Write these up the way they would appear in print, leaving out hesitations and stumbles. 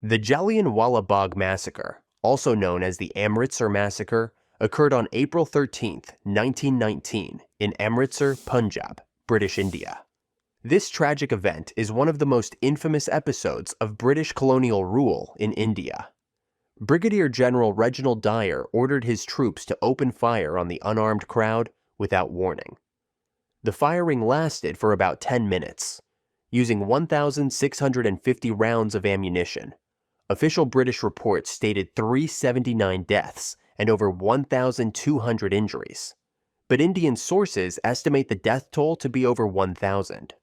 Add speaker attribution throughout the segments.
Speaker 1: The Jallianwala Bagh Massacre, also known as the Amritsar Massacre, occurred on April 13, 1919, in Amritsar, Punjab, British India. This tragic event is one of the most infamous episodes of British colonial rule in India. Brigadier General Reginald Dyer ordered his troops to open fire on the unarmed crowd without warning. The firing lasted for about 10 minutes, using 1,650 rounds of ammunition. Official British reports stated 379 deaths and over 1,200 injuries, but Indian sources estimate the death toll to be over 1,000.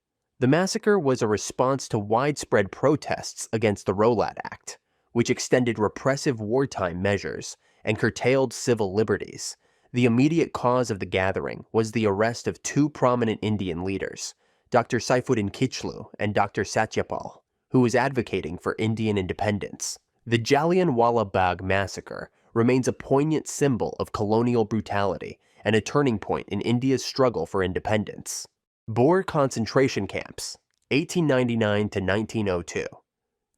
Speaker 1: The massacre was a response to widespread protests against the Rowlatt Act, which extended repressive wartime measures and curtailed civil liberties. The immediate cause of the gathering was the arrest of two prominent Indian leaders, Dr. Saifuddin Kichlu and Dr. Satyapal, who was advocating for Indian independence. The Jallianwala Bagh Massacre remains a poignant symbol of colonial brutality and a turning point in India's struggle for independence. Boer concentration camps, 1899 to 1902.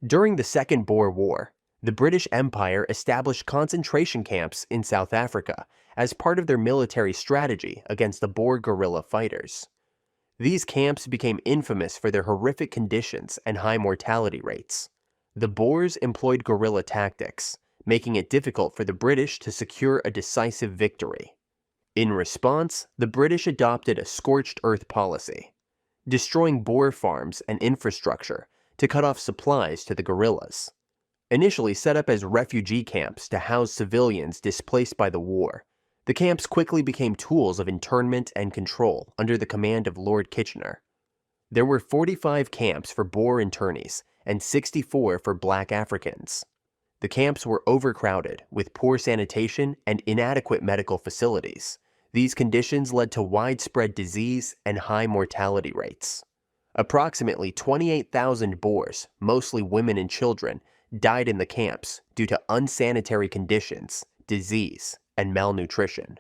Speaker 1: During the Second Boer War, the British Empire established concentration camps in South Africa as part of their military strategy against the Boer guerrilla fighters. These camps became infamous for their horrific conditions and high mortality rates. The Boers employed guerrilla tactics, making it difficult for the British to secure a decisive victory. In response, the British adopted a scorched earth policy, destroying Boer farms and infrastructure to cut off supplies to the guerrillas. Initially set up as refugee camps to house civilians displaced by the war, the camps quickly became tools of internment and control under the command of Lord Kitchener. There were 45 camps for Boer internees and 64 for black Africans. The camps were overcrowded with poor sanitation and inadequate medical facilities. These conditions led to widespread disease and high mortality rates. Approximately 28,000 Boers, mostly women and children, died in the camps due to unsanitary conditions, disease, and malnutrition.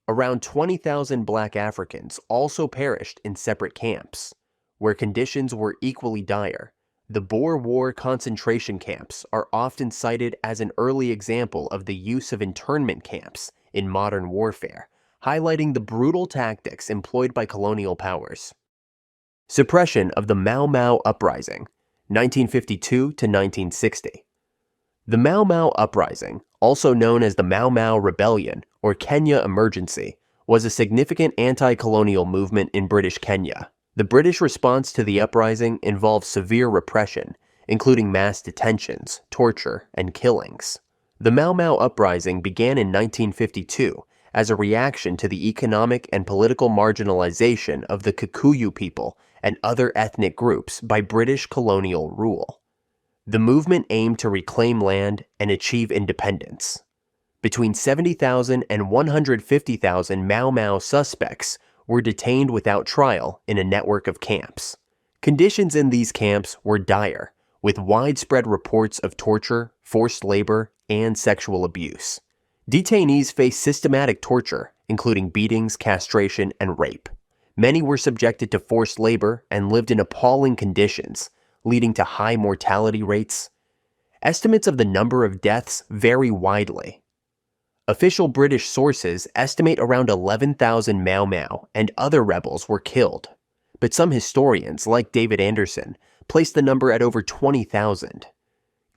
Speaker 1: Around 20,000 black Africans also perished in separate camps, where conditions were equally dire. The Boer War concentration camps are often cited as an early example of the use of internment camps in modern warfare, highlighting the brutal tactics employed by colonial powers. Suppression of the Mau Mau Uprising, 1952 to 1960. The Mau Mau Uprising, also known as the Mau Mau Rebellion or Kenya Emergency, was a significant anti-colonial movement in British Kenya. The British response to the uprising involved severe repression, including mass detentions, torture, and killings. The Mau Mau Uprising began in 1952 as a reaction to the economic and political marginalization of the Kikuyu people and other ethnic groups by British colonial rule. The movement aimed to reclaim land and achieve independence. Between 70,000 and 150,000 Mau Mau suspects were detained without trial in a network of camps. Conditions in these camps were dire, with widespread reports of torture, forced labor, and sexual abuse. Detainees faced systematic torture, including beatings, castration, and rape. Many were subjected to forced labor and lived in appalling conditions, leading to high mortality rates. Estimates of the number of deaths vary widely. Official British sources estimate around 11,000 Mau Mau and other rebels were killed, but some historians, like David Anderson, place the number at over 20,000.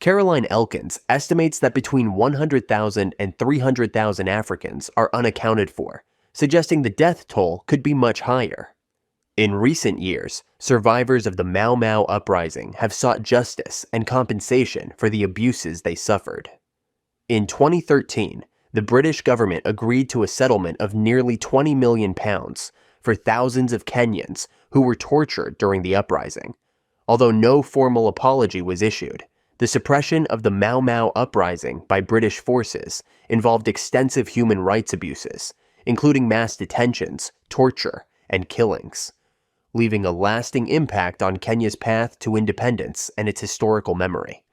Speaker 1: Caroline Elkins estimates that between 100,000 and 300,000 Africans are unaccounted for, suggesting the death toll could be much higher. In recent years, survivors of the Mau Mau Uprising have sought justice and compensation for the abuses they suffered. In 2013, the British government agreed to a settlement of nearly £20 million for thousands of Kenyans who were tortured during the uprising. Although no formal apology was issued, the suppression of the Mau Mau Uprising by British forces involved extensive human rights abuses, including mass detentions, torture, and killings, leaving a lasting impact on Kenya's path to independence and its historical memory.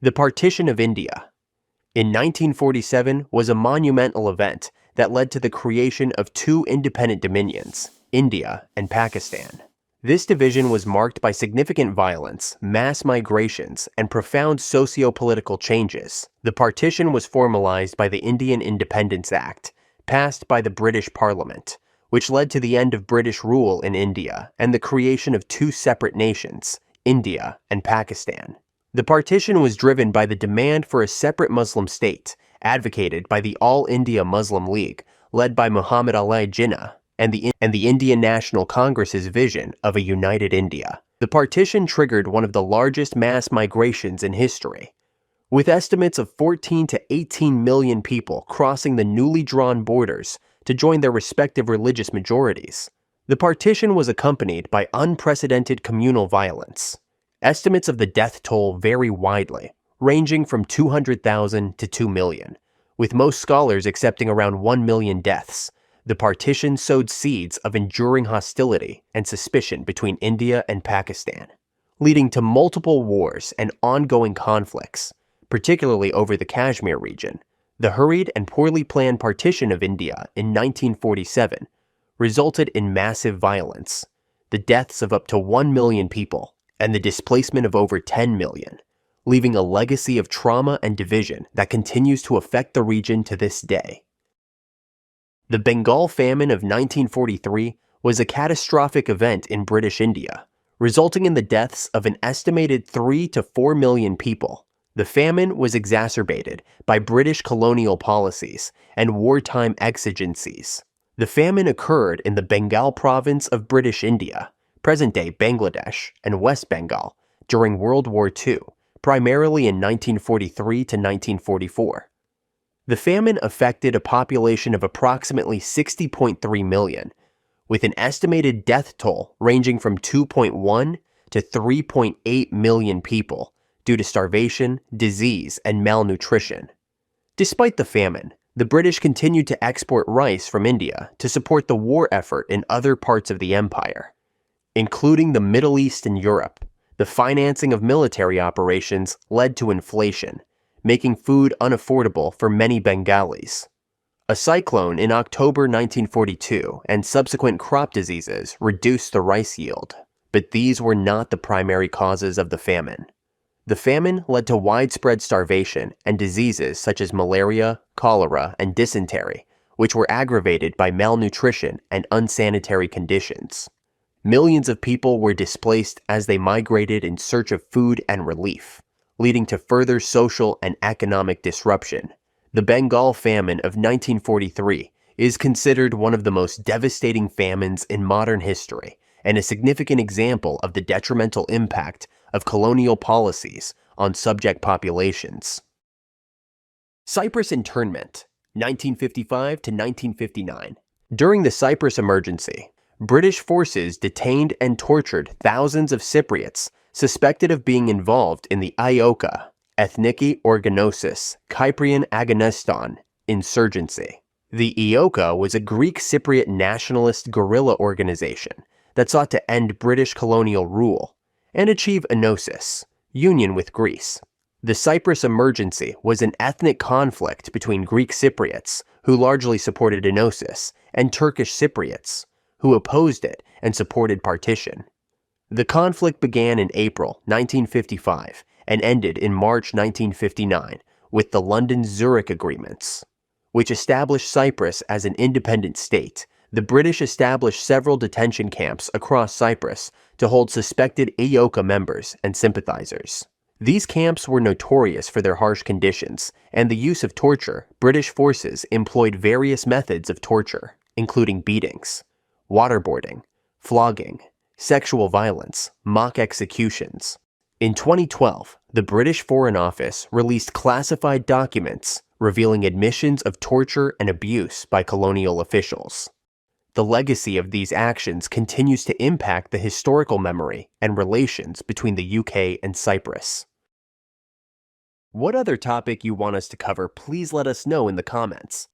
Speaker 1: The Partition of India, in 1947, was a monumental event that led to the creation of two independent dominions, India and Pakistan. This division was marked by significant violence, mass migrations, and profound socio-political changes. The partition was formalized by the Indian Independence Act, passed by the British Parliament, which led to the end of British rule in India and the creation of two separate nations, India and Pakistan. The partition was driven by the demand for a separate Muslim state, advocated by the All India Muslim League, led by Muhammad Ali Jinnah, and the Indian National Congress's vision of a united India. The partition triggered one of the largest mass migrations in history, with estimates of 14 to 18 million people crossing the newly drawn borders to join their respective religious majorities. The partition was accompanied by unprecedented communal violence. Estimates of the death toll vary widely, ranging from 200,000 to 2 million, with most scholars accepting around 1 million deaths. The partition sowed seeds of enduring hostility and suspicion between India and Pakistan, leading to multiple wars and ongoing conflicts, particularly over the Kashmir region. The hurried and poorly planned partition of India in 1947 resulted in massive violence, the deaths of up to 1 million people, and the displacement of over 10 million, leaving a legacy of trauma and division that continues to affect the region to this day. The Bengal Famine of 1943 was a catastrophic event in British India, resulting in the deaths of an estimated 3 to 4 million people. The famine was exacerbated by British colonial policies and wartime exigencies. The famine occurred in the Bengal province of British India, present-day Bangladesh, and West Bengal during World War II, primarily in 1943 to 1944. The famine affected a population of approximately 60.3 million, with an estimated death toll ranging from 2.1 to 3.8 million people due to starvation, disease, and malnutrition. Despite the famine, the British continued to export rice from India to support the war effort in other parts of the empire, including the Middle East and Europe. The financing of military operations led to inflation, making food unaffordable for many Bengalis. A cyclone in October 1942 and subsequent crop diseases reduced the rice yield, but these were not the primary causes of the famine. The famine led to widespread starvation and diseases such as malaria, cholera, and dysentery, which were aggravated by malnutrition and unsanitary conditions. Millions of people were displaced as they migrated in search of food and relief, leading to further social and economic disruption. The Bengal Famine of 1943 is considered one of the most devastating famines in modern history and a significant example of the detrimental impact of colonial policies on subject populations. Cyprus Internment, 1955 to 1959. During the Cyprus emergency, British forces detained and tortured thousands of Cypriots suspected of being involved in the IOKA, Ethniki Organosis, Kyprian Agoniston insurgency. The IOKA was a Greek Cypriot nationalist guerrilla organization that sought to end British colonial rule and achieve enosis, union with Greece. The Cyprus emergency was an ethnic conflict between Greek Cypriots, who largely supported enosis, and Turkish Cypriots, who opposed it and supported partition. The conflict began in April 1955 and ended in March 1959 with the London-Zurich Agreements, which established Cyprus as an independent state. The British established several detention camps across Cyprus to hold suspected IOKA members and sympathizers. These camps were notorious for their harsh conditions and the use of torture. British forces employed various methods of torture, including beatings, waterboarding, flogging, sexual violence, mock executions. In 2012, the British Foreign Office released classified documents revealing admissions of torture and abuse by colonial officials. The legacy of these actions continues to impact the historical memory and relations between the UK and Cyprus. What other topic you want us to cover, please let us know in the comments.